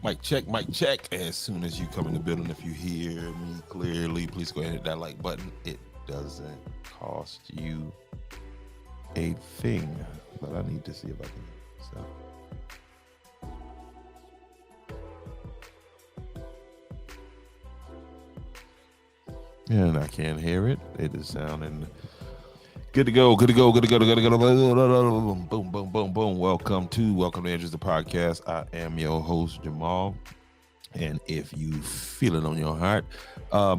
Mic check, mic check. As soon as you come in the building, if you hear me clearly, please go ahead and hit that like button. It doesn't cost you a thing, but I need to see if I can. So. And I can't hear it. It is sounding good to go. Good to go. Good to go. Good to go. Boom, boom, boom, boom. Welcome to Andrews the podcast. I am your host Jamal. And if you feel it on your heart,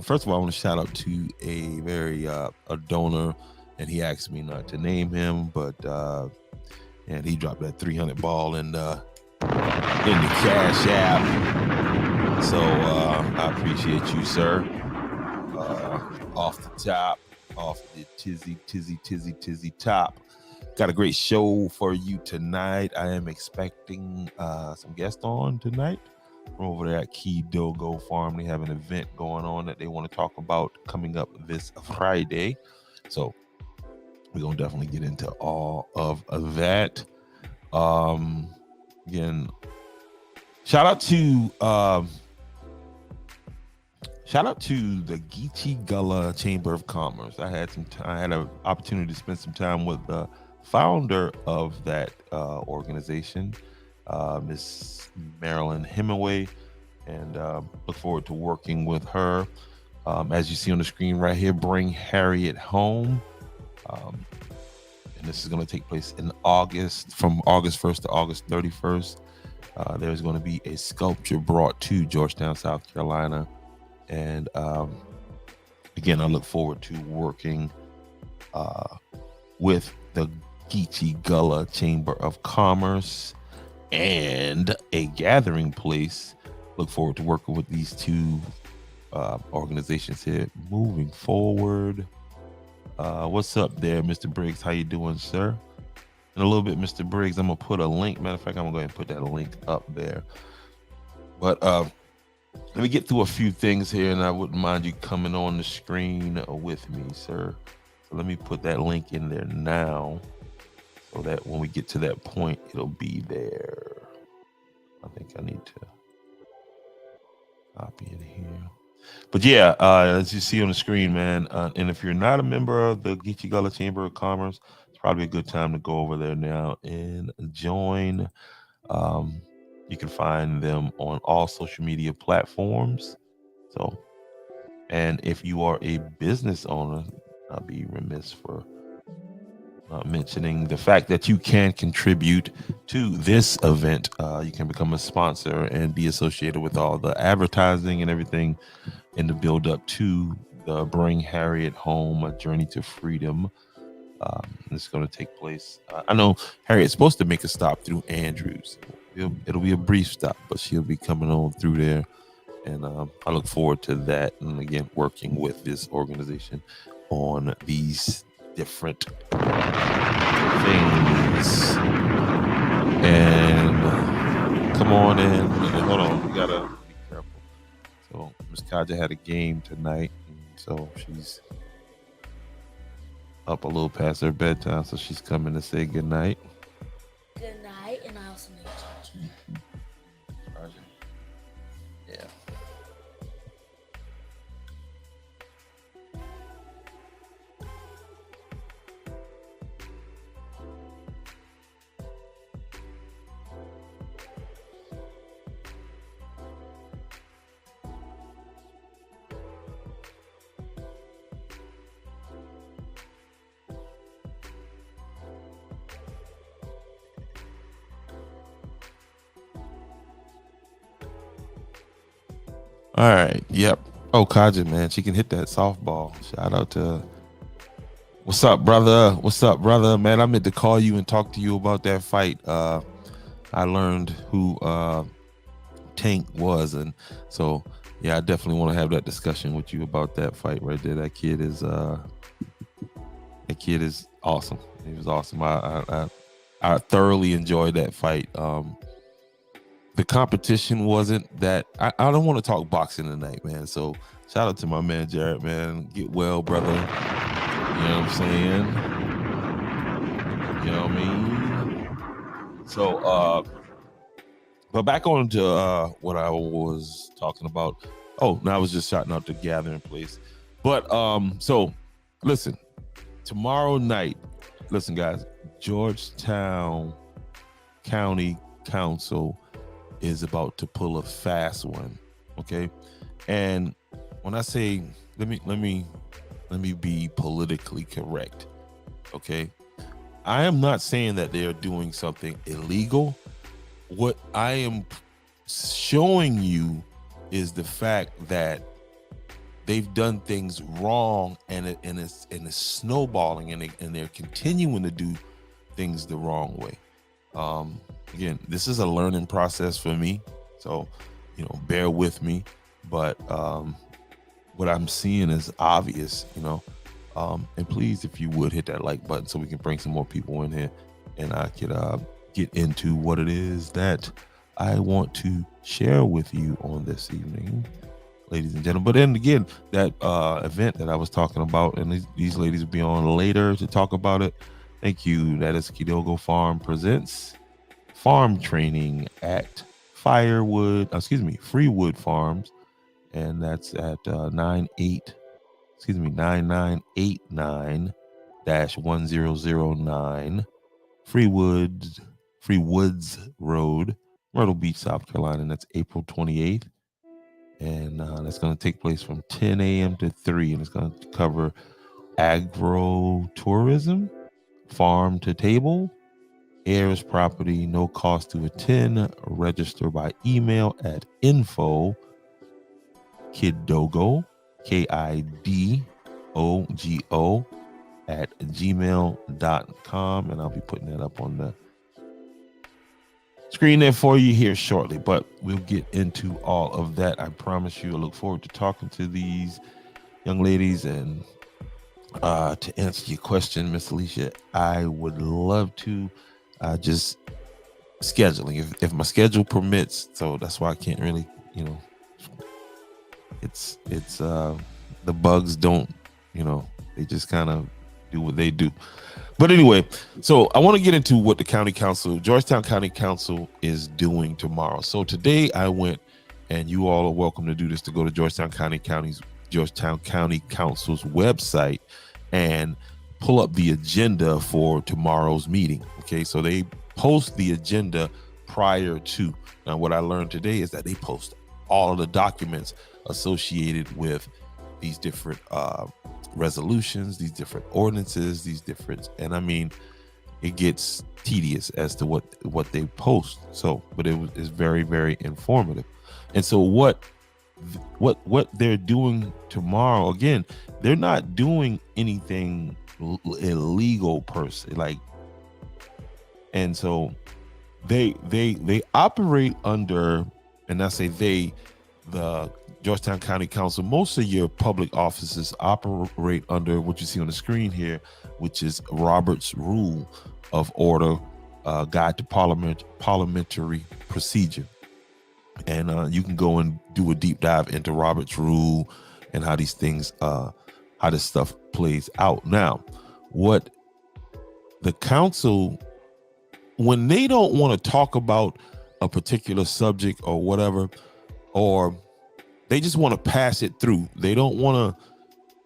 first of all, I want to shout out to a donor, and he asked me not to name him, but and he dropped that 300 ball in the Cash App. So I appreciate you, sir. Off the top, off the tizzy top. Got a great show for you tonight. I am expecting some guests on tonight. From over there at Key Dogo Farm. They have an event going on that they want to talk about coming up this Friday. So we're going to definitely get into all of that. Again, shout out to the Geechee Gullah Chamber of Commerce. I had an opportunity to spend some time with the founder of that organization, Miss Marilyn Hemingway, and look forward to working with her. As you see on the screen right here, Bring Harriet Home. And this is going to take place in August, from August 1st to August 31st. There's going to be a sculpture brought to Georgetown, South Carolina. And again, I look forward to working with the Geechee Gullah Chamber of Commerce and a gathering place. Look forward to working with these two organizations here moving forward. What's up there, Mr. Briggs? How you doing, sir? In a little bit, Mr. Briggs, I'm gonna put a link. Matter of fact, I'm gonna go ahead and put that link up there. But let me get through a few things here, and I wouldn't mind you coming on the screen with me, sir. So let me put that link in there now, so that when we get to that point, it'll be there. I think I need to copy it here. But yeah, as you see on the screen, man, and if you're not a member of the Geechee Gullah Chamber of Commerce, it's probably a good time to go over there now and join. You can find them on all social media platforms. So, and if you are a business owner, I'll be remiss for mentioning the fact that you can contribute to this event. You can become a sponsor and be associated with all the advertising and everything in the build up to the Bring Harriet Home, A Journey to Freedom. It's going to take place. I know Harriet's supposed to make a stop through Andrews. It'll be a brief stop, but she'll be coming on through there. And I look forward to that. And again, working with this organization on these different things. And come on in. Hold on, we gotta be careful. So Miss Kaja had a game tonight, so she's up a little past her bedtime, so she's coming to say good night. Good night, and I also need to charge it. Yeah. All right. Yep. Oh, Kaja, man, she can hit that softball. Shout out to. What's up, brother? What's up, brother? Man, I meant to call you and talk to you about that fight. I learned who Tank was, and so yeah, I definitely want to have that discussion with you about that fight right there. That kid is awesome. He was awesome. I thoroughly enjoyed that fight. The competition wasn't that. I don't want to talk boxing tonight, man. So shout out to my man Jared, man. Get well, brother. You know what I'm saying? You know what I mean? So But back on to what I was talking about. Oh, now I was just shouting out the gathering place. But so listen, tomorrow night, listen, guys, Georgetown County Council is about to pull a fast one. Okay. And when I say let me be politically correct. Okay. I am not saying that they are doing something illegal. What I am showing you is the fact that they've done things wrong, and it's snowballing, and they're continuing to do things the wrong way. Again, this is a learning process for me, so bear with me. But what I'm seeing is obvious, and please, if you would, hit that like button so we can bring some more people in here, and I could get into what it is that I want to share with you on this evening, ladies and gentlemen. But then again, that event that I was talking about, and these ladies will be on later to talk about it. Thank you. That is Kidogo Farm presents farm training at Freewood Farms, and that's at 9989-1009 Freewoods Road, Myrtle Beach, South Carolina, and that's April 28th. And that's going to take place from 10 a.m. to 3, and it's going to cover agro-tourism, farm to table, heirs property, no cost to attend. Register by email at info kidogo, KIDOGO @gmail.com, and I'll be putting that up on the screen there for you here shortly. But we'll get into all of that. I promise you. I look forward to talking to these young ladies, and to answer your question, Miss Alicia, I would love to just scheduling if my schedule permits. So that's why I can't really, it's the bugs don't, they just kind of do what they do. But anyway, so I want to get into what the Georgetown County Council is doing tomorrow. So today I went, and you all are welcome to do this, to go to Georgetown County Council's website and pull up the agenda for tomorrow's meeting. Okay, so they post the agenda prior to. Now, what I learned today is that they post all of the documents associated with these different resolutions, these different ordinances, and I mean, it gets tedious as to what they post. So, but it's very, very informative. And so what they're doing tomorrow, again, they're not doing anything illegal per se, and so they operate under, and I say the Georgetown County Council. Most of your public offices operate under what you see on the screen here, which is Robert's Rule of Order, Guide to Parliamentary Procedure. And you can go and do a deep dive into Robert's Rule and how these things, how this stuff plays out. Now, what the council, when they don't want to talk about a particular subject or whatever, or they just want to pass it through, they don't want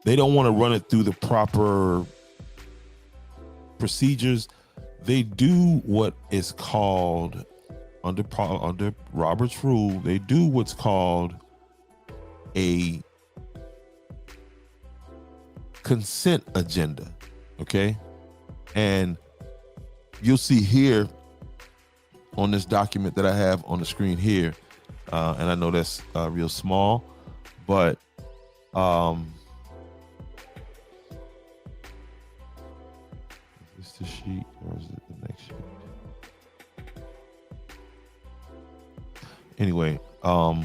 to run it through the proper procedures. They do what is called, under Robert's Rule, they do what's called a consent agenda. Okay, and you'll see here on this document that I have on the screen here, and I know that's real small, but is this the sheet or is it the next sheet? Anyway, a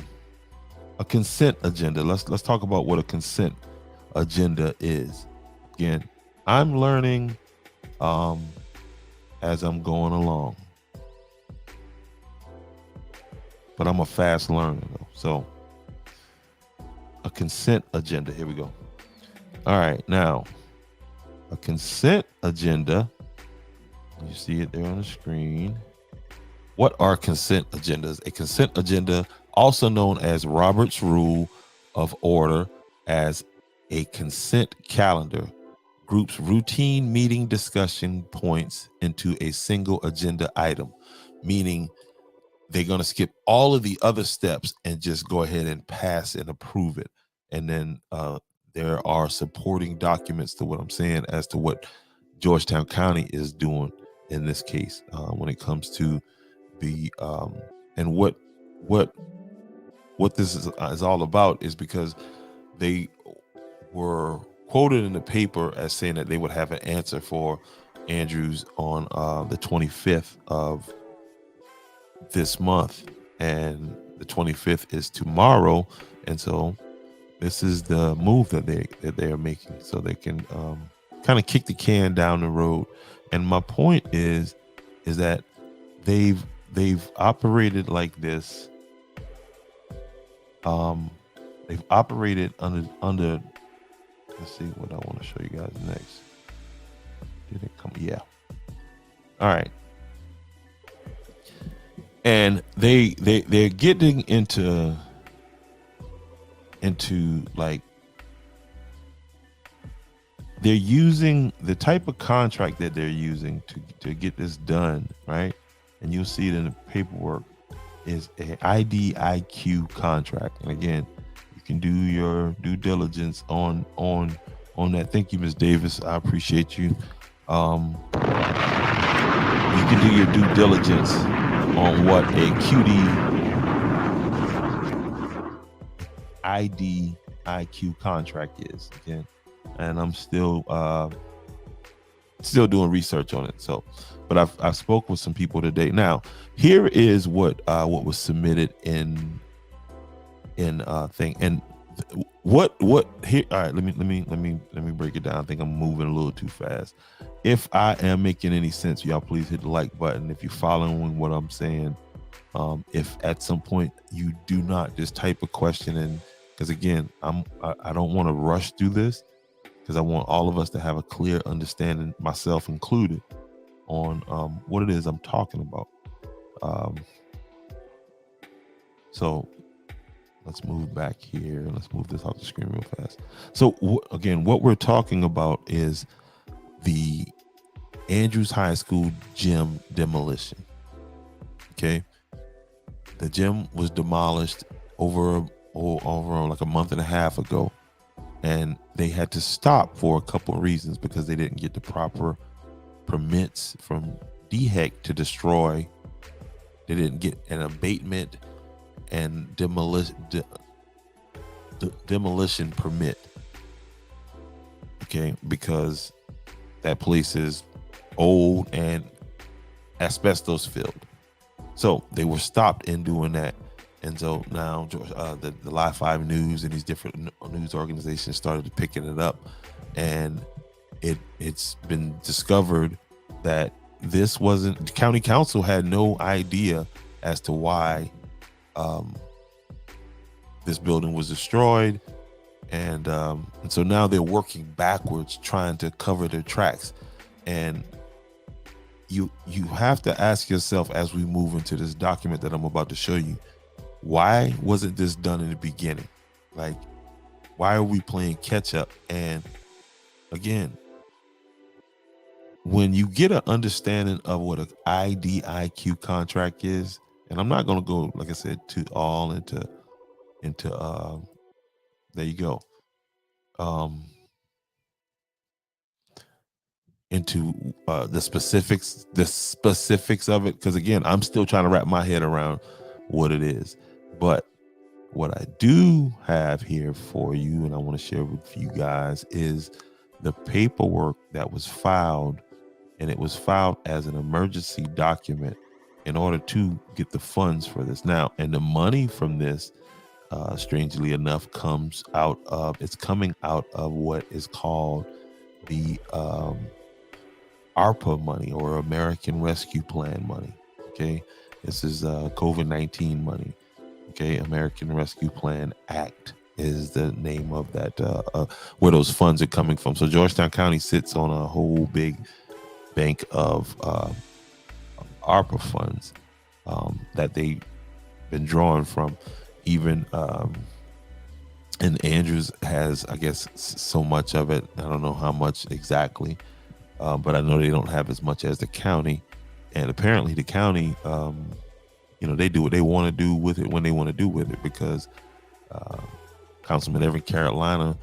consent agenda. Let's talk about what a consent agenda is. Again, I'm learning as I'm going along, but I'm a fast learner though. So a consent agenda, here we go. All right, now a consent agenda, you see it there on the screen. What are consent agendas? A consent agenda, also known as Robert's Rule of Order, as a consent calendar, groups routine meeting discussion points into a single agenda item, meaning they're going to skip all of the other steps and just go ahead and pass and approve it. And then there are supporting documents to what I'm saying as to what Georgetown County is doing in this case when it comes to the and what this is all about is because they were quoted in the paper as saying that they would have an answer for Andrews on the 25th of this month, and the 25th is tomorrow, and so this is the move that they are making so they can kind of kick the can down the road. And my point is that they've operated like this. They've operated under. Let's see what I want to show you guys next. Did it come? Yeah. All right. And they're getting into like they're using the type of contract that they're using to get this done, right? And you'll see it in the paperwork is a IDIQ contract. And again, you can do your due diligence on that. Thank you, Ms. Davis. I appreciate you. You can do your due diligence on what a QD IDIQ contract is, again, and I'm still doing research on it. So, but I've spoke with some people today. Now, here is what was submitted in thing, and what here. All right, let me break it down. I think I'm moving a little too fast. If I am making any sense, y'all please hit the like button. If you're following what I'm saying, if at some point you do not, just type a question in, because again, I don't want to rush through this, because I want all of us to have a clear understanding, myself included, on what it is I'm talking about. So let's move back here. Let's move this off the screen real fast. So again, what we're talking about is the Andrews High School gym demolition. Okay. The gym was demolished over like a month and a half ago. And they had to stop for a couple of reasons, because they didn't get the proper permits from DHEC to destroy. They didn't get an abatement and demolition permit. Okay, because that place is old and asbestos filled. So they were stopped in doing that. And so now the Live 5 News and these different news organizations started picking it up, and it's been discovered that this wasn't, the county council had no idea as to why this building was destroyed, and so now they're working backwards trying to cover their tracks. And you have to ask yourself, as we move into this document that I'm about to show you, why wasn't this done in the beginning? Like, why are we playing catch up? And again, when you get an understanding of what an IDIQ contract is, and I'm not going to go, like I said, to all into there you go, into the specifics of it, because again, I'm still trying to wrap my head around what it is. But what I do have here for you, and I want to share with you guys, is the paperwork that was filed, and it was filed as an emergency document in order to get the funds for this. Now, and the money from this, strangely enough, coming out of what is called the ARPA money, or American Rescue Plan money. Okay, this is COVID-19 money. Okay, American Rescue Plan Act is the name of that, where those funds are coming from. So Georgetown County sits on a whole big bank of ARPA funds, that they've been drawing from. Even and Andrews has, I guess, so much of it. I don't know how much exactly, but I know they don't have as much as the county. And apparently, the county, they do what they want to do with it when they want to do with it, because Councilman Evan Carolina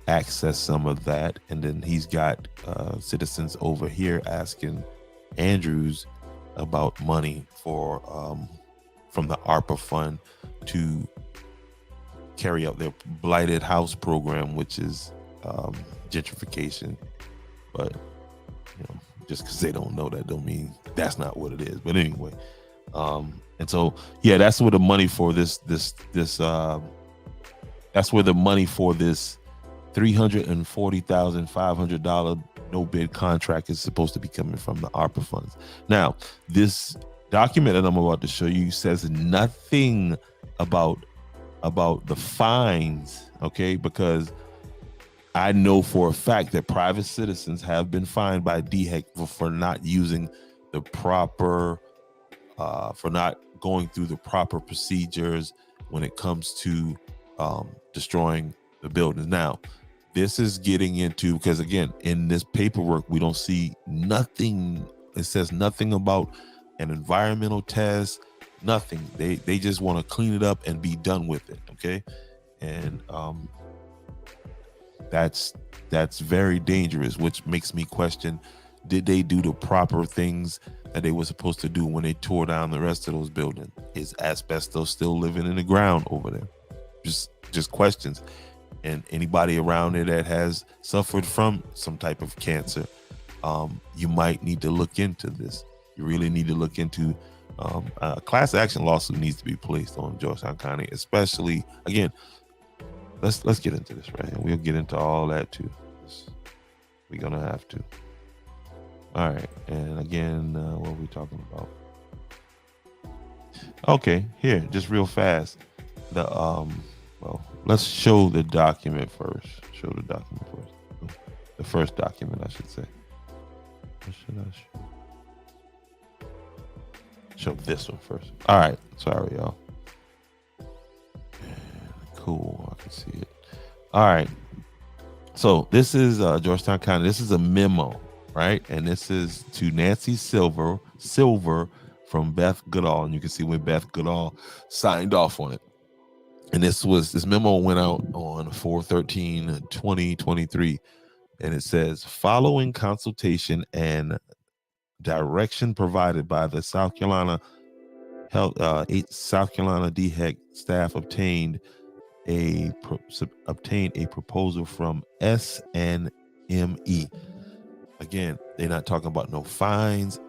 accessed some of that, and then he's got citizens over here asking Andrews about money for from the ARPA fund to carry out their blighted house program, which is gentrification. But just because they don't know that don't mean that's not what it is. But anyway, and so that's where the money for this that's where the money for this $340,500 no bid contract is supposed to be coming from, the ARPA funds. Now, this document that I'm about to show you says nothing about the fines, okay? Because I know for a fact that private citizens have been fined by DHEC for not using the proper, for not going through the proper procedures when it comes to destroying the buildings. Now, this is getting into, because again, in this paperwork, we don't see nothing. It says nothing about an environmental test, nothing. They just want to clean it up and be done with it, okay? And that's very dangerous, which makes me question, did they do the proper things that they were supposed to do when they tore down the rest of those buildings? Is asbestos still living in the ground over there? Just questions. And anybody around there that has suffered from some type of cancer, you might need to look into this. You really need to look into a class action lawsuit needs to be placed on Georgetown County, especially, again, let's get into this right here. We'll get into all that too. We're gonna have to. All right, and again, what are we talking about? Okay, here, just real fast. Let's show the document first. The first document, I should say. What should I show? Show this one first. All right, sorry, y'all. Cool, I can see it. All right, so this is Georgetown County. This is a memo, right? And this is to Nancy Silver from Beth Goodall, and you can see when Beth Goodall signed off on it. And this memo went out on 4/13/2023, and it says, following consultation and direction provided by the South Carolina DHEC staff, obtained a proposal from SNME. Again, they're not talking about no fines.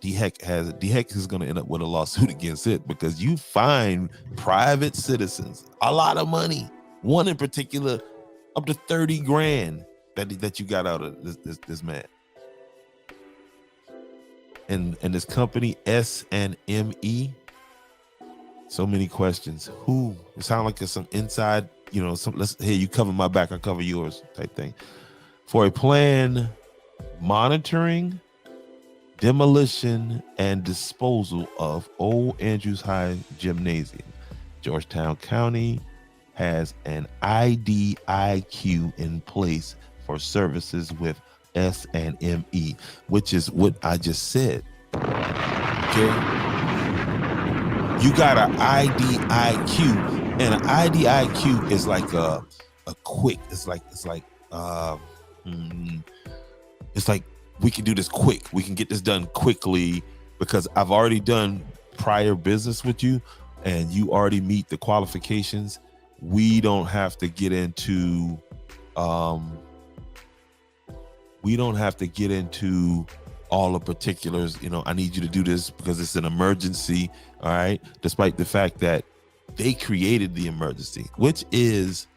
DHEC is going to end up with a lawsuit against it, because you fine private citizens a lot of money. One in particular, up to $30,000 that you got out of this man. And this company SNME. So many questions. Who? It sounds like there's some inside, here, you cover my back, I cover yours type thing. For a plan monitoring, demolition, and disposal of Old Andrews High Gymnasium, Georgetown County has an IDIQ in place for services with SNME, which is what I just said. Okay, you got an IDIQ, and an IDIQ is like a quick. It's like we can do this quick. We can get this done quickly because I've already done prior business with you and you already meet the qualifications. We don't have to get into all the particulars. I need you to do this because it's an emergency. All right. Despite the fact that they created the emergency, which is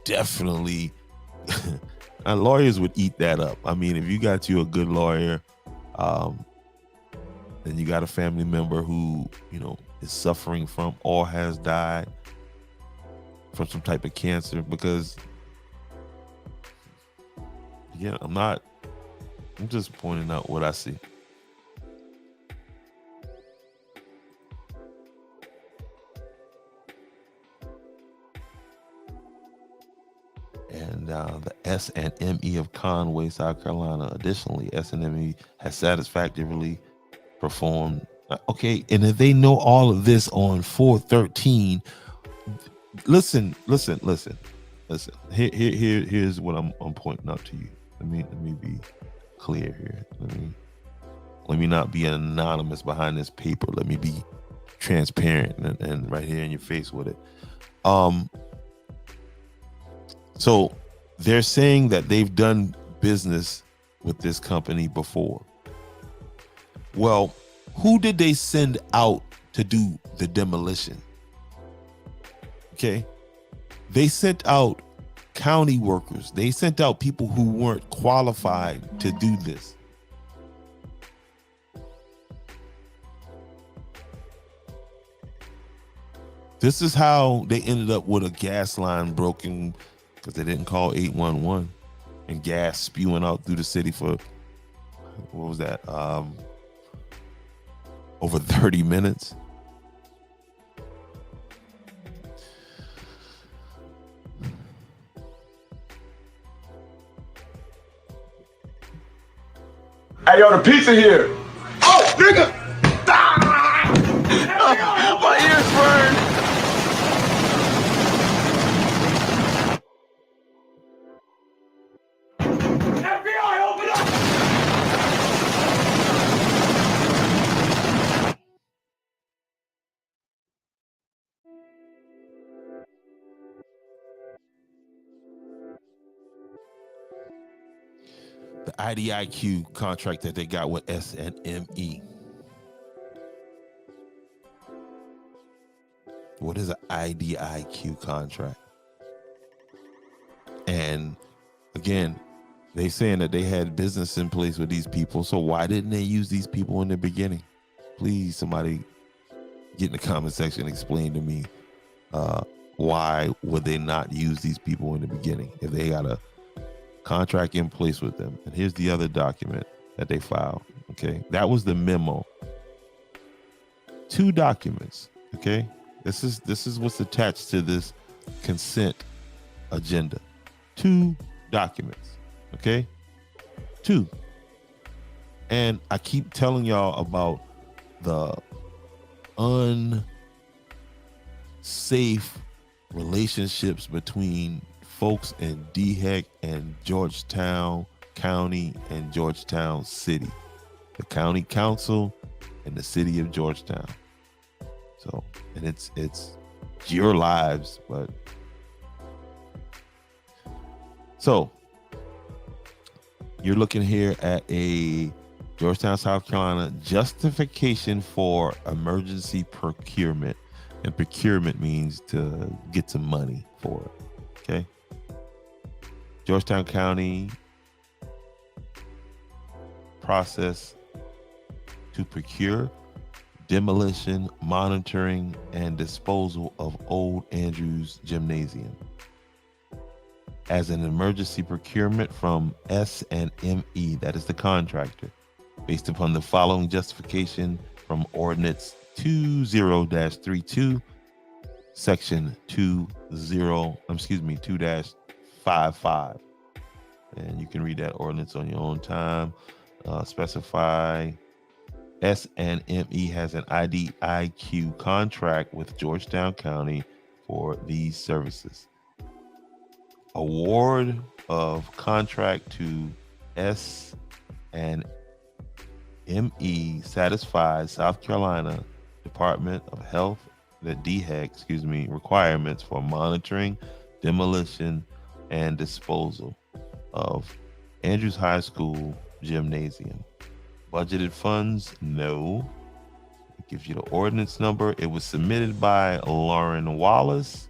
definitely lawyers would eat that up. I mean, if you got you a good lawyer, and you got a family member who, is suffering from or has died from some type of cancer, because I'm just pointing out what I see. and the SNME of Conway, South Carolina. Additionally, SNME has satisfactorily performed. Okay, and if they know all of this on 413, listen. Here's what I'm pointing out to you. Let me be clear here. Let me not be anonymous behind this paper. Let me be transparent and right here in your face with it. So they're saying that they've done business with this company before. Well, who did they send out to do the demolition? Okay. They sent out county workers. They sent out people who weren't qualified to do this. This is how they ended up with a gas line broken because they didn't call 811 and gas spewing out through the city for, what was that? Over 30 minutes. Hey, yo, the pizza here. Oh, nigga! Ah! My ears burn. FBI, open up! The IDIQ contract that they got with SNME. What is an IDIQ contract? And again, they saying that they had business in place with these people. So why didn't they use these people in the beginning? Please, somebody get in the comment section and explain to me why would they not use these people in the beginning if they got a contract in place with them. And here's the other document that they filed. Okay, that was the memo. 2 documents. Okay, this is what's attached to this consent agenda. 2 documents. Okay, 2. And I keep telling y'all about the unsafe relationships between folks in DHEC and Georgetown County and Georgetown City, the county council and the city of Georgetown. So, and it's your lives, but so you're looking here at a Georgetown, South Carolina justification for emergency procurement, and procurement means to get some money for it. Okay. Georgetown County process to procure, demolition, monitoring, and disposal of Old Andrews Gymnasium as an emergency procurement from SNME, that is the contractor, based upon the following justification from Ordinance 20-32, Section 2-55. And you can read that ordinance on your own time. Specify SNME has an IDIQ contract with Georgetown County for these services. Award of contract to SNME satisfies South Carolina Department of Health, the DHEC, requirements for monitoring, demolition, and disposal of Andrews High School gymnasium. Budgeted funds? No. It gives you the ordinance number. It was submitted by Lauren Wallace.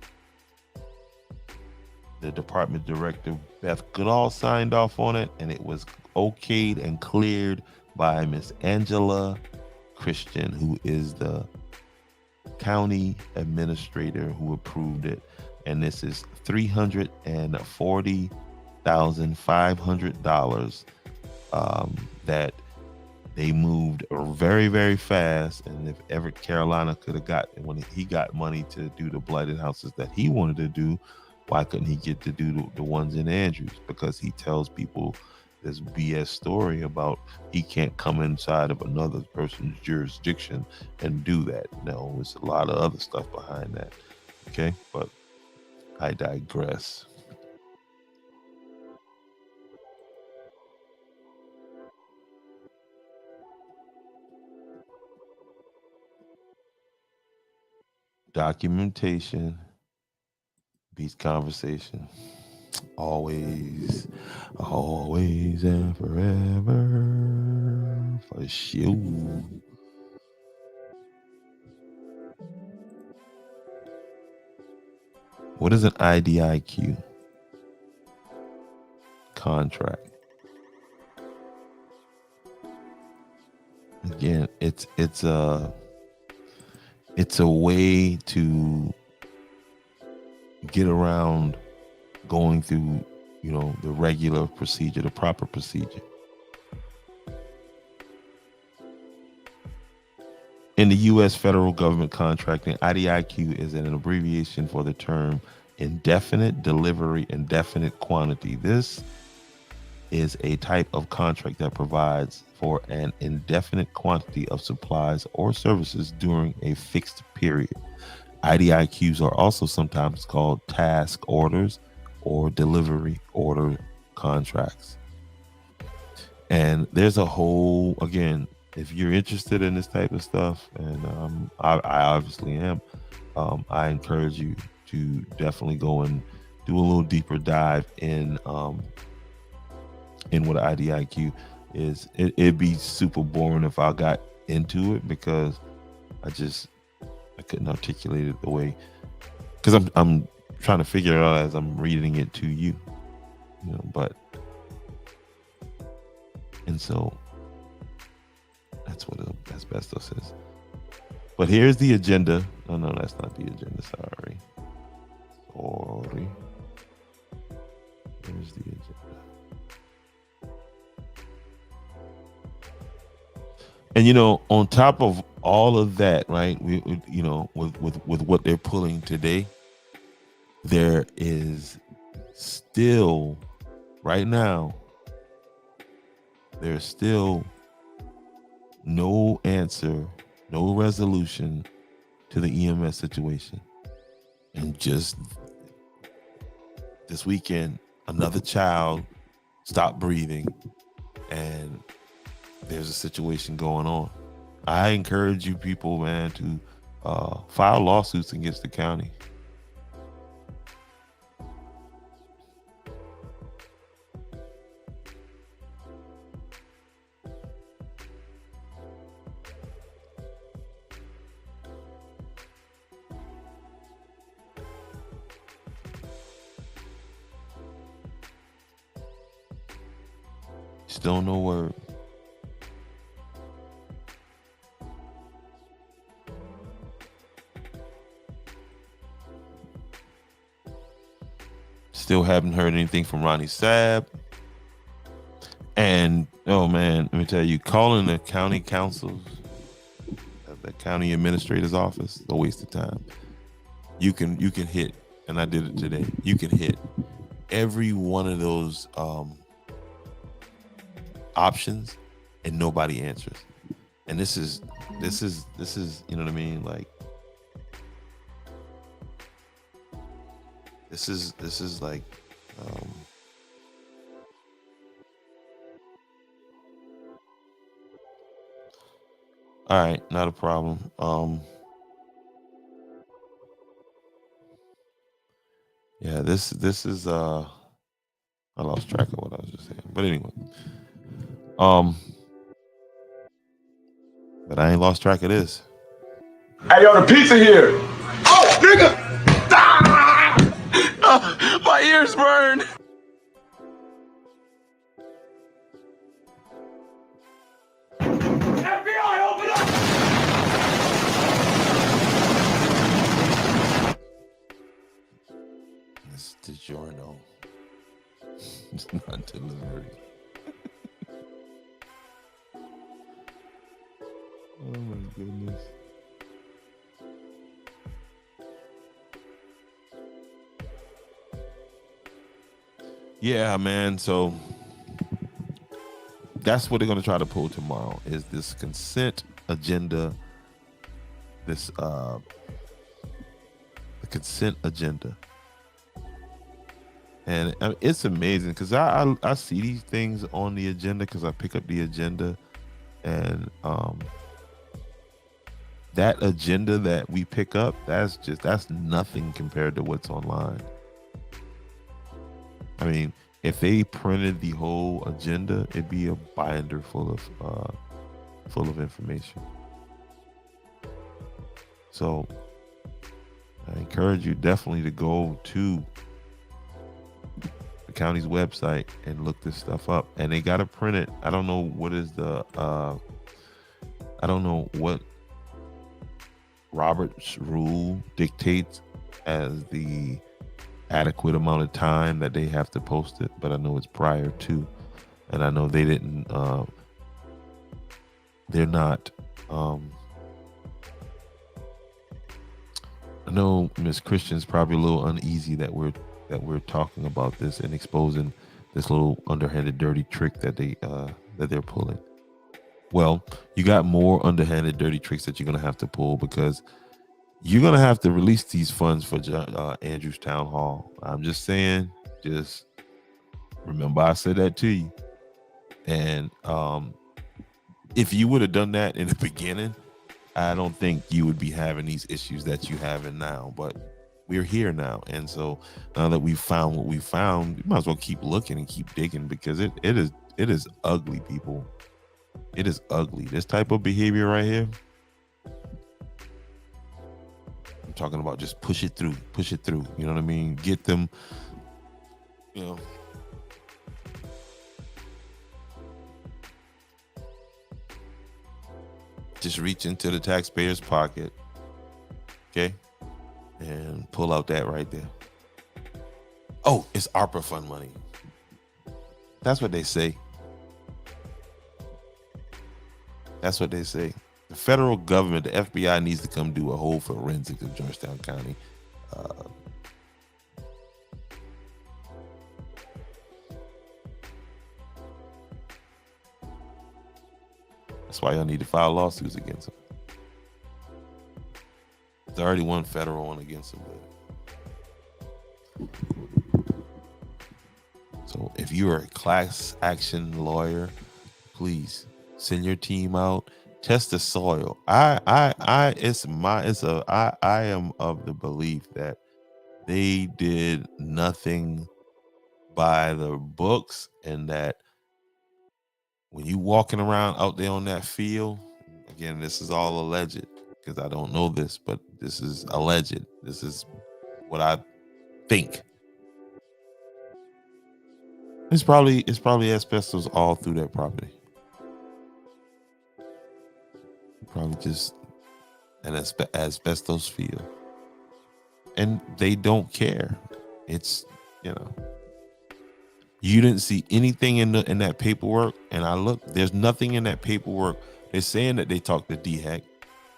The department director, Beth Goodall, signed off on it, and it was okayed and cleared by Miss Angela Christian, who is the county administrator who approved it. And this is $340,500 that they moved very, very fast. And if Everett Carolina could have got, when he got money to do the blighted houses that he wanted to do, Why couldn't he get to do the ones in Andrews? Because he tells people this BS story about he can't come inside of another person's jurisdiction and do that. No, there's a lot of other stuff behind that. Okay, but I digress. Documentation beats conversation. Always, always and forever. For sure. What is an IDIQ contract? Again, it's a way to get around going through, the regular procedure, the proper procedure. In the U.S. federal government contracting, IDIQ is an abbreviation for the term indefinite delivery, indefinite quantity. This is a type of contract that provides for an indefinite quantity of supplies or services during a fixed period. IDIQs are also sometimes called task orders or delivery order contracts. And there's a whole, again, if you're interested in this type of stuff, and I obviously am, I encourage you to definitely go and do a little deeper dive in what IDIQ is. It'd be super boring if I got into it because I couldn't articulate it the way, because I'm trying to figure it out as I'm reading it to you, but and so that's what asbestos is. But here's the agenda. Oh no, that's not the agenda. Sorry. Here's the agenda. And on top of all of that, right? We with what they're pulling today, there is still, right now, there's still no answer, no resolution to the EMS situation. And just this weekend, another child stopped breathing, and there's a situation going on. I encourage you people, man, to file lawsuits against the county. Still no word. Still haven't heard anything from Ronnie Sabb. And oh man, let me tell you, calling the county councils, the county administrator's office, a waste of time. You can hit, and I did it today. You can hit every one of those options, and nobody answers. And this is you know what I mean? Like this is like all right, not a problem. Yeah, this is I lost track of what I was just saying. But anyway. But I ain't lost track of this. Hey, yo, the pizza here. Oh, nigga! Ah! My ears burn. FBI, open up! It's DiGiorno. It's not delivery. Oh my goodness. Yeah, man. So that's what they're going to try to pull tomorrow is this consent agenda, this the consent agenda. And it's amazing because I see these things on the agenda because I pick up the agenda, and that agenda that we pick up, that's nothing compared to what's online. I mean, if they printed the whole agenda, it'd be a binder full of information. So I encourage you definitely to go to the county's website and look this stuff up. And they got to print it. I don't know what is I don't know what Robert's rule dictates as the adequate amount of time that they have to post it, but I know it's prior to, and I know they didn't they're not I know Miss Christian's probably a little uneasy that we're talking about this and exposing this little underhanded dirty trick that they're pulling. Well, you got more underhanded dirty tricks that you're gonna have to pull because you're gonna have to release these funds for Andrews Town Hall. I'm just saying, just remember I said that to you. And if you would have done that in the beginning, I don't think you would be having these issues that you having now. But we're here now, and so now that we've found what we found, you might as well keep looking and keep digging because it is ugly, people. It is ugly. This type of behavior right here. I'm talking about just push it through. You know what I mean? Get them, you know. Just reach into the taxpayer's pocket, okay, and pull out that right there. Oh, it's ARPA fund money. That's what they say. That's what they say. The federal government, the FBI, needs to come do a whole forensic of Georgetown County. That's why y'all need to file lawsuits against them. There's already one federal one against them. So if you are a class action lawyer, please send your team out. Test the soil. I am of the belief that they did nothing by the books, and that when you walking around out there on that field, again, this is all alleged because I don't know this, but this is alleged. This is what I think. It's probably asbestos all through that property. Probably just an asbestos field, and they don't care. It's, you know, you didn't see anything in that paperwork, and I look. There's nothing in that paperwork. They're saying that they talked to DHEC,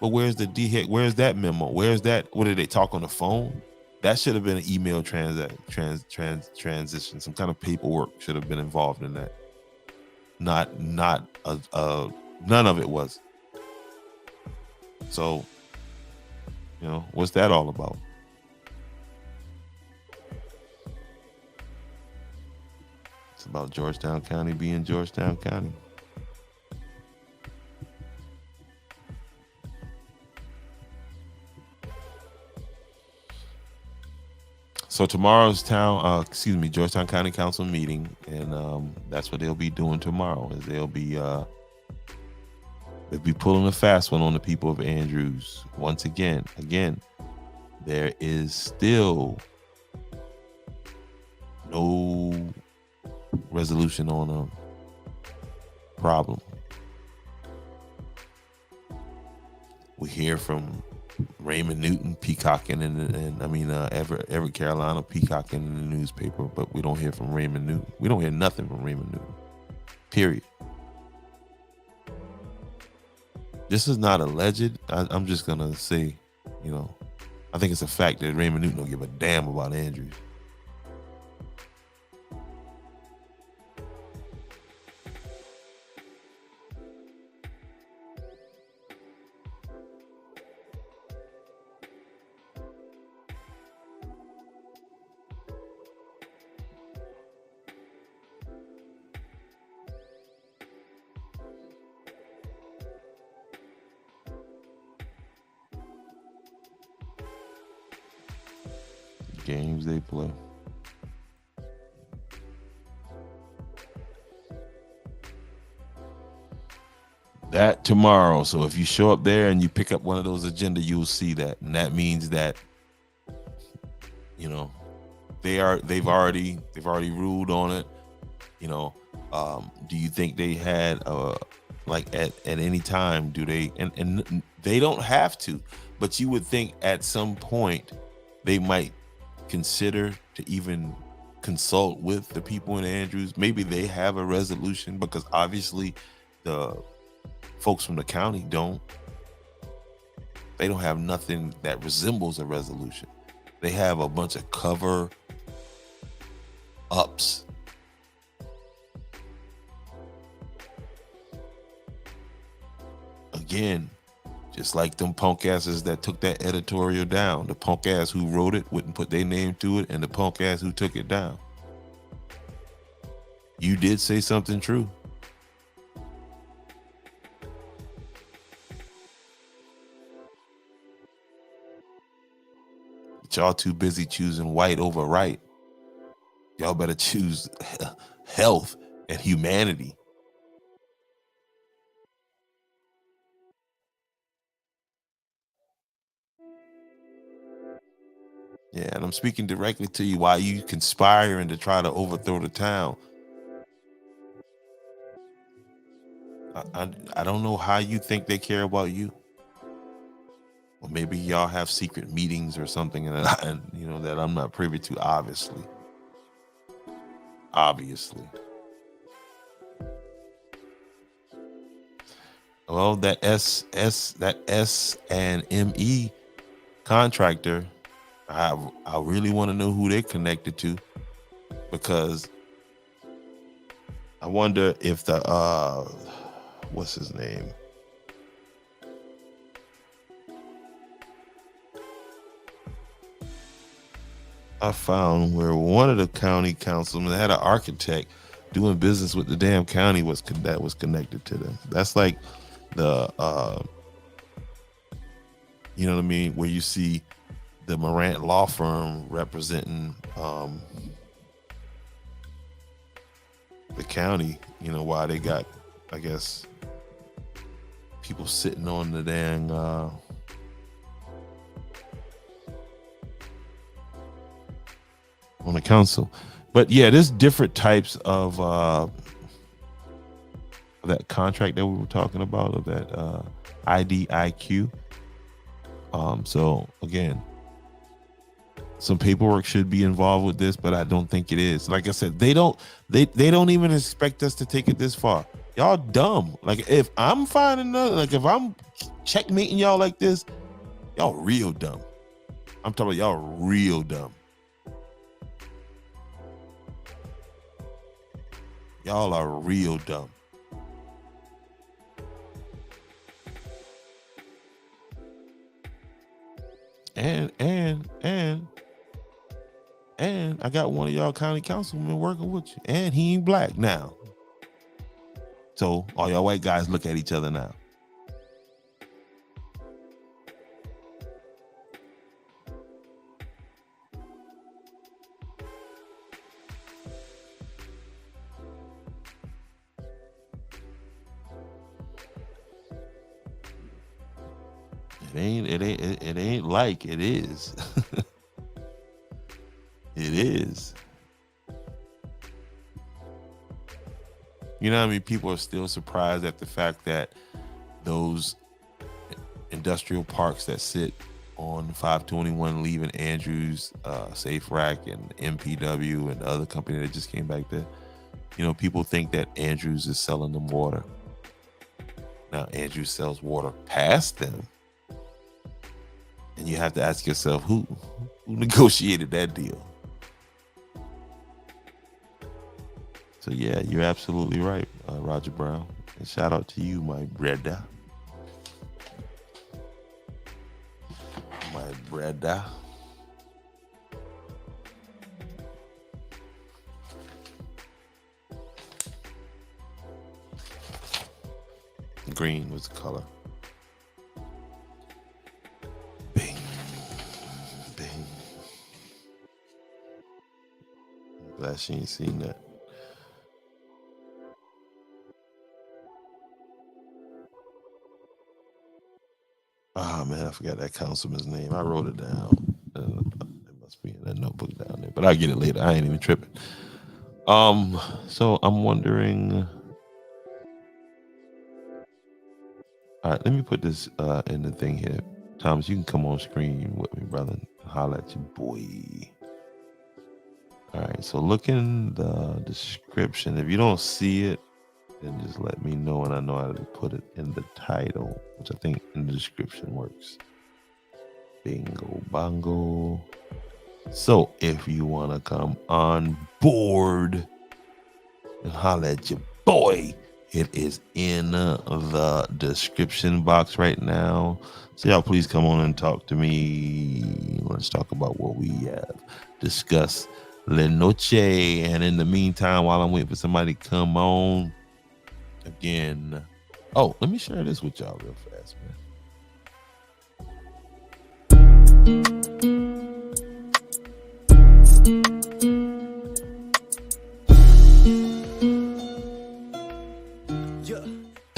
but where's the DHEC? Where's that memo? Where's that? What did they talk on the phone? That should have been an email transition. Some kind of paperwork should have been involved in that. Not none of it was. So, you know, what's that all about? It's about Georgetown County being Georgetown County. So tomorrow's Georgetown County Council meeting, and that's what they'll be doing tomorrow. Is they'll be pulling a fast one on the people of Andrews. Once again, there is still no resolution on a problem. We hear from Raymond Newton peacocking and Everett Carolina peacocking in the newspaper, but we don't hear from Raymond Newton. We don't hear nothing from Raymond Newton. Period. This is not alleged. I'm just gonna say, you know, I think it's a fact that Raymond Newton don't give a damn about Andrews. games they play. That tomorrow. So if you show up there and you pick up one of those agenda, you'll see that, and that means that, you know, they've already ruled on it. You know, do you think they had like at any time, do they, and they don't have to, but you would think at some point they might consider to even consult with the people in Andrews. Maybe they have a resolution, because obviously the folks from the county don't have nothing that resembles a resolution. They have a bunch of cover ups. Again, just like them punk asses that took that editorial down. The punk ass who wrote it wouldn't put their name to it, and the punk ass who took it down. You did say something true. But y'all too busy choosing white over right. Y'all better choose health and humanity. Yeah, and I'm speaking directly to you while you conspiring to try to overthrow the town. I don't know how you think they care about you. Or maybe y'all have secret meetings or something, and you know, that I'm not privy to. Obviously. Well, that S and M-E contractor, I really want to know who they're connected to, because I wonder if the what's his name? I found where one of the county councilmen had an architect doing business with the damn county that was connected to them. That's like the you know what I mean, where you see the Morant law firm representing the county, you know, why they got, I guess, people sitting on the dang on the council. But yeah, there's different types of that contract that we were talking about, of that IDIQ. So again, some paperwork should be involved with this, but I don't think it is. Like I said, they don't even expect us to take it this far. Y'all dumb. Like, if I'm finding if I'm checkmating y'all like this, y'all real dumb. I'm talking about y'all real dumb. Y'all are real dumb. And I got one of y'all county councilmen working with you, and he ain't black now. So all y'all white guys look at each other now. It ain't like it is. It is. You know how many people are still surprised at the fact that those industrial parks that sit on 521 leaving Andrews, Safe Rack, and MPW, and the other company that just came back there, you know, people think that Andrews is selling them water. Now, Andrews sells water past them. And you have to ask yourself, who negotiated that deal? So yeah, you're absolutely right, Roger Brown. And shout out to you, my brother. My brother. Green was the color. Bing, bing. Glad she ain't seen that. Oh man, I forgot that councilman's name. I wrote it down. It must be in that notebook down there, but I'll get it later. I ain't even tripping. So I'm wondering. All right, let me put this in the thing here. Thomas, you can come on screen with me, brother. Holla at your boy. All right, so look in the description. If you don't see it, then just let me know, and I know how to put it in the title, which I think in the description works. Bingo bongo. So if you want to come on board and holla at your boy, it is in the description box right now. So y'all please come on and talk to me. Let's talk about what we have discussed La Noche. And in the meantime, while I'm waiting for somebody to come on again. Oh, let me share this with y'all real fast, man.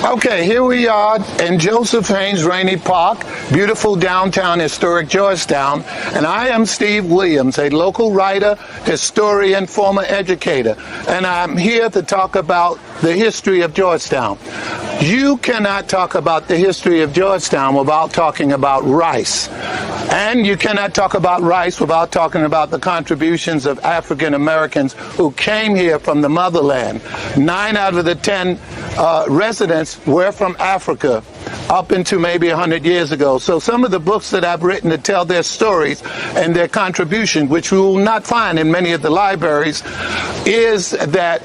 Okay, here we are in Joseph Haynes Rainey Park, beautiful downtown historic Georgetown, and I am Steve Williams, a local writer, historian, former educator, and I'm here to talk about the history of Georgetown. You cannot talk about the history of Georgetown without talking about Rice. And you cannot talk about Rice without talking about the contributions of African Americans who came here from the motherland. 9 out of the 10 residents were from Africa up into maybe 100 years ago. So some of the books that I've written to tell their stories and their contribution, which we will not find in many of the libraries, is that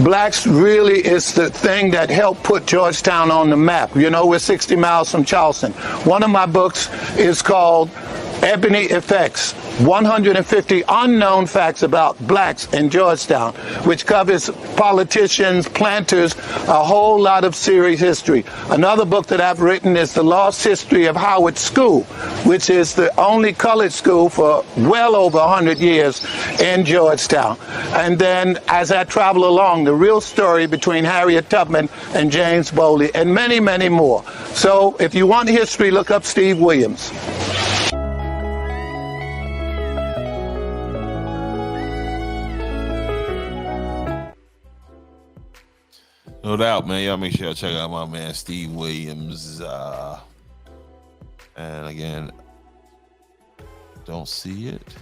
blacks really is the thing that helped put Georgetown on the map. You know, we're 60 miles from Charleston. One of my books is called Ebony Effects, 150 unknown facts about blacks in Georgetown, which covers politicians, planters, a whole lot of serious history. Another book that I've written is The Lost History of Howard School, which is the only colored school for well over 100 years in Georgetown. And then as I travel along, the real story between Harriet Tubman and James Bowley, and many, many more. So if you want history, look up Steve Williams. No doubt, man. Y'all make sure y'all check out my man Steve Williams. And again, don't see it.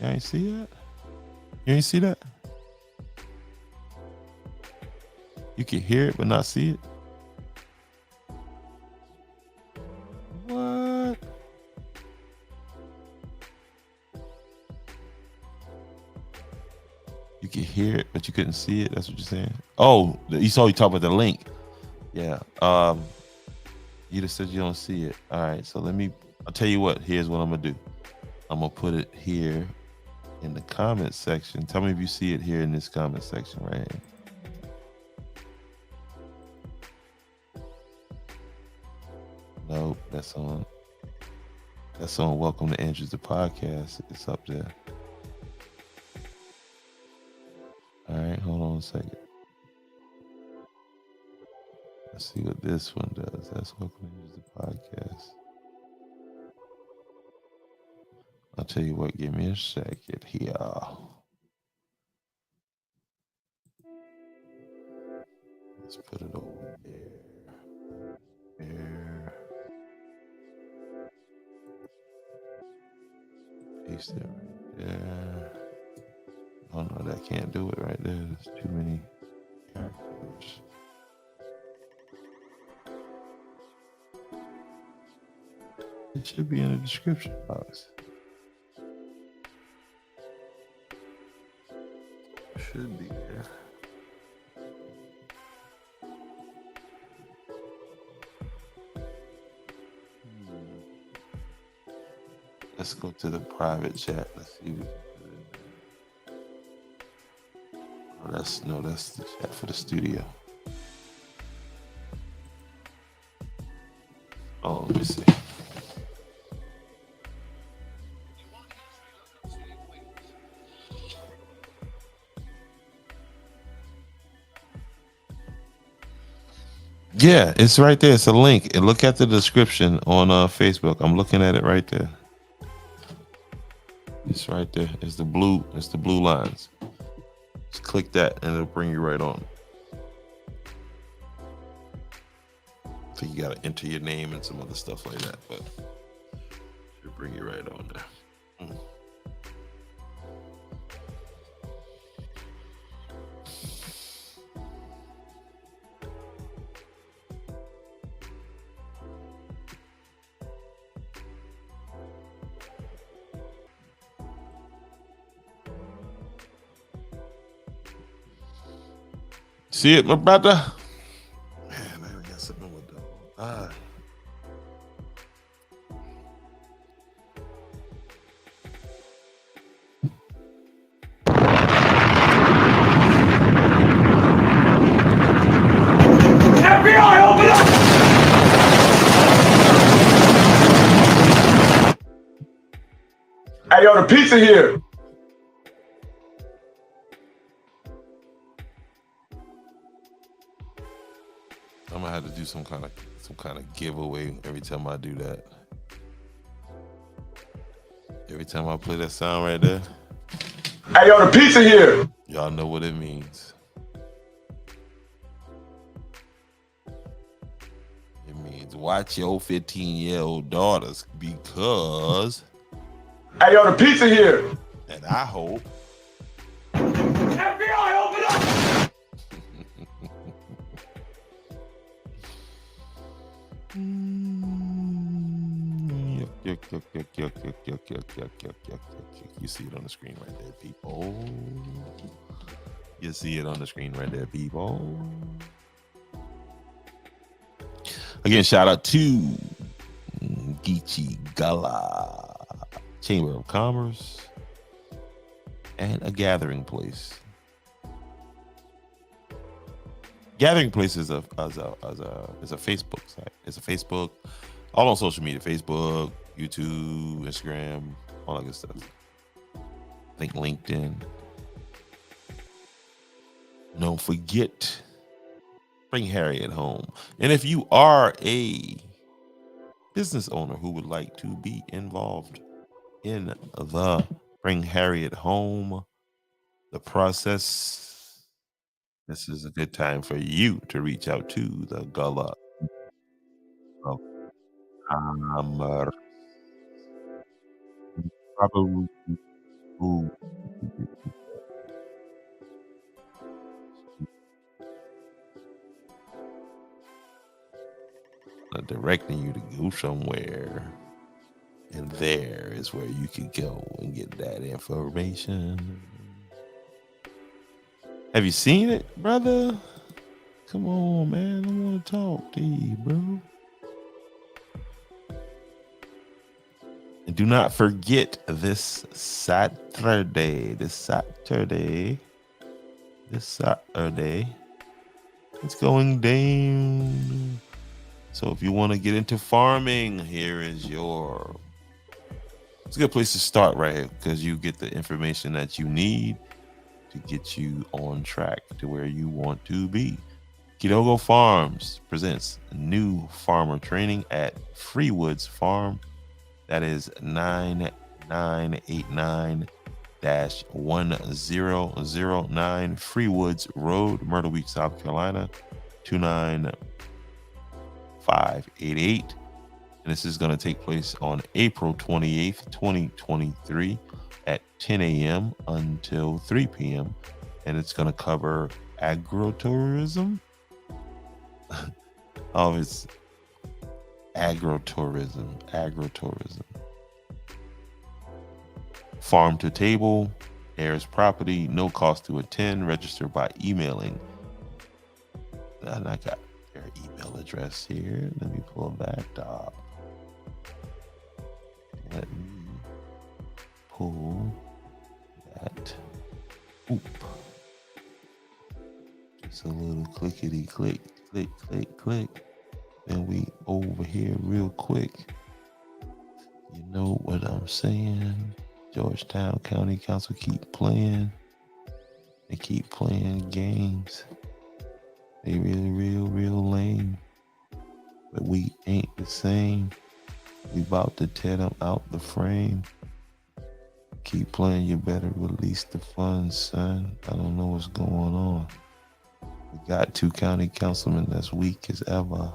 You ain't see it? You ain't see that? You can hear it but not see it? What? You could hear it, but you couldn't see it. That's what you're saying. Oh, you talk about the link. Yeah. You just said you don't see it. All right. So I'll tell you what. Here's what I'm gonna do. I'm gonna put it here in the comment section. Tell me if you see it here in this comment section right here. Nope. That's on Welcome to Andrews the Podcast. It's up there. All right, hold on a second. Let's see what this one does. That's Welcome to the Podcast. I'll tell you what, give me a second here. Let's put it over there. Paste it right there. Oh no, that can't do it right there. There's too many characters. It should be in the description box. Should be there. Let's go to the private chat. Let's see. That's the chat for the studio. Oh, let me see. Yeah, it's right there. It's a link. And look at the description on Facebook. I'm looking at it right there. It's right there. It's the blue lines. Just click that and it'll bring you right on. So you gotta enter your name and some other stuff like that, but it'll bring you right on there. See it, my brother? Man, I got something with the eye. FBI, open up! Hey, yo, the pizza here. I'm gonna have to do some kind of giveaway every time I do that. Every time I play that sound right there, Hey, yo, the pizza here. y'all know what it means. It means watch your 15-year-old daughters because, Hey, yo, the pizza here. and I hope, FBI, open up! You see it on the screen right there, people. You see it on the screen right there, people. Again, shout out to Geechee Gullah Chamber of Commerce and a gathering place. Gathering Place is a Facebook site. It's a Facebook, all on social media: Facebook, YouTube, Instagram, all that good stuff. I think LinkedIn. Don't forget, bring Harriet home. And if you are a business owner who would like to be involved in the Bring Harriet Home, the process, this is a good time for you to reach out to the Gullah of Commerce. Probably directing you to go somewhere, and there is where you can go and get that information. Have you seen it, brother? Come on, man. I want to talk to you, bro. And do not forget this Saturday, it's going down. So if you want to get into farming, it's a good place to start right here, because you get the information that you need to get you on track to where you want to be. Kidogo Farms presents new farmer training at Freewoods Farm. That is 9989-1009 Freewoods Road, Myrtle Beach, South Carolina, 29588. And this is going to take place on April 28th, 2023 at 10 a.m. until 3 p.m. And it's going to cover agrotourism. Oh, it's agrotourism. Farm to table, heirs property, no cost to attend. Register by emailing. And I got their email address here. Let me pull that up. Let me pull that. Oop. Just a little clickety click. And we over here real quick. You know what I'm saying? Georgetown County Council keep playing. They keep playing games. They really real lame. But we ain't the same. We about to tear them out the frame. Keep playing, you better release the funds, son. I don't know what's going on. We got 2 county councilmen that's weak as ever.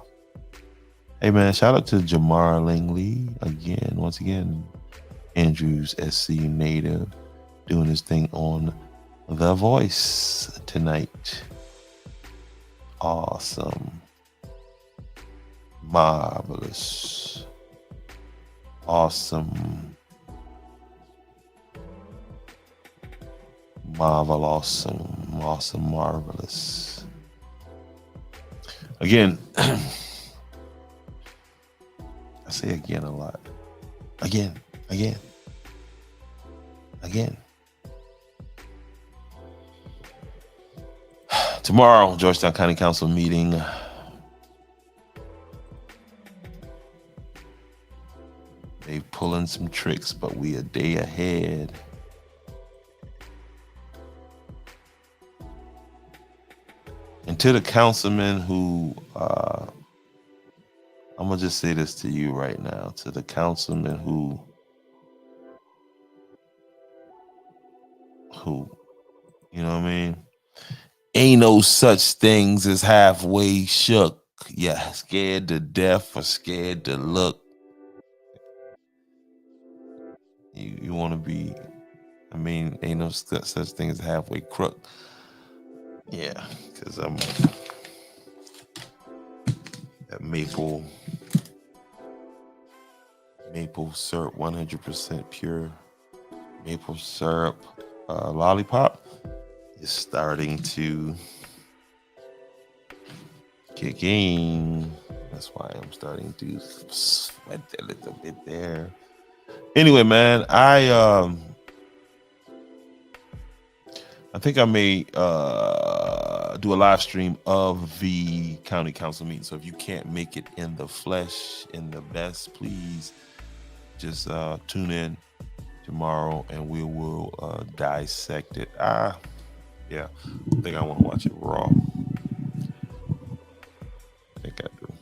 Hey man, shout out to Jamar Langley once again. Andrews SC native doing his thing on The Voice tonight. Awesome. Marvelous. Awesome. Awesome, marvelous. Again, I say again a lot. Again. Tomorrow, Georgetown County Council meeting. They pulling some tricks, but we a day ahead. And to the councilman who, I'm gonna just say this to you right now, to the councilman who, you know what I mean? Ain't no such things as halfway shook. Yeah, scared to death or scared to look. You want to be, ain't no such thing as halfway crook. Yeah, because I'm that maple syrup, 100% pure maple syrup lollipop is starting to kick in. That's why I'm starting to sweat a little bit there. Anyway, man, I think I may do a live stream of the county council meeting. So if you can't make it in the flesh, in the best, please just tune in tomorrow and we will dissect it. Yeah, I think I want to watch it raw. I think I do.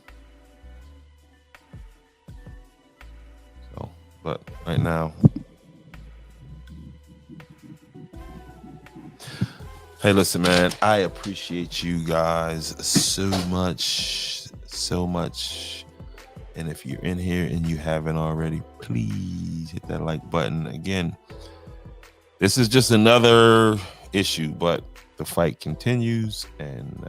So, but right now, hey, listen, man, I appreciate you guys so much. And if you're in here and you haven't already, please hit that like button. Again, this is just another issue, but the fight continues. And